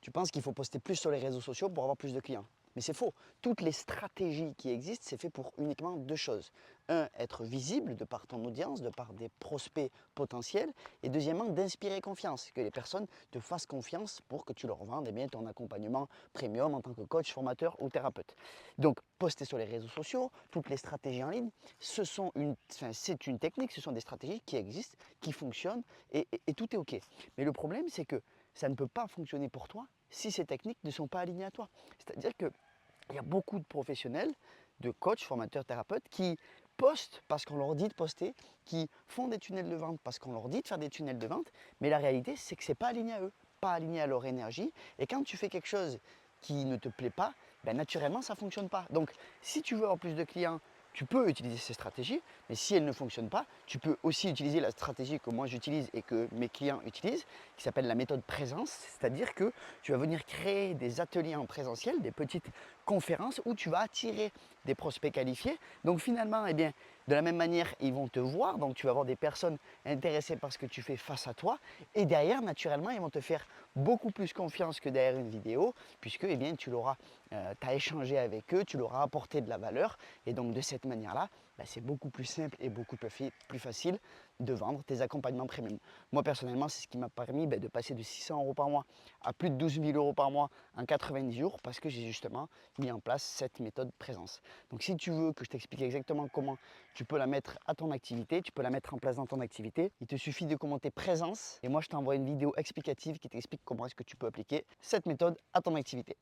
Tu penses qu'il faut poster plus sur les réseaux sociaux pour avoir plus de clients. Mais c'est faux. Toutes les stratégies qui existent, c'est fait pour uniquement deux choses. Un, être visible de par ton audience, de par des prospects potentiels. Et deuxièmement, d'inspirer confiance, que les personnes te fassent confiance pour que tu leur vendes ton accompagnement premium en tant que coach, formateur ou thérapeute. Donc, poster sur les réseaux sociaux, toutes les stratégies en ligne, c'est une technique, ce sont des stratégies qui existent, qui fonctionnent et tout est OK. Mais le problème, c'est que ça ne peut pas fonctionner pour toi si ces techniques ne sont pas alignées à toi. C'est-à-dire qu'il y a beaucoup de professionnels, de coachs, formateurs, thérapeutes qui postent parce qu'on leur dit de poster, qui font des tunnels de vente parce qu'on leur dit de faire des tunnels de vente, mais la réalité c'est que ce n'est pas aligné à eux, pas aligné à leur énergie. Et quand tu fais quelque chose qui ne te plaît pas, ben naturellement ça ne fonctionne pas. Donc si tu veux avoir plus de clients, tu peux utiliser ces stratégies, mais si elles ne fonctionnent pas, tu peux aussi utiliser la stratégie que moi j'utilise et que mes clients utilisent, qui s'appelle la méthode présence, c'est-à-dire que tu vas venir créer des ateliers en présentiel, des petites conférences où tu vas attirer des prospects qualifiés. Donc finalement, eh bien, de la même manière, ils vont te voir, donc tu vas avoir des personnes intéressées par ce que tu fais face à toi, et derrière, naturellement, ils vont te faire beaucoup plus confiance que derrière une vidéo, puisque eh bien, tu as échangé avec eux, tu leur as apporté de la valeur, et donc de cette manière-là, c'est beaucoup plus simple et beaucoup plus facile de vendre tes accompagnements premium. Moi personnellement, c'est ce qui m'a permis de passer de 600 € par mois à plus de 12 000 € par mois en 90 jours parce que j'ai justement mis en place cette méthode présence. Donc si tu veux que je t'explique exactement comment tu peux la mettre à ton activité, tu peux la mettre en place dans ton activité, il te suffit de commenter présence et moi je t'envoie une vidéo explicative qui t'explique comment est-ce que tu peux appliquer cette méthode à ton activité.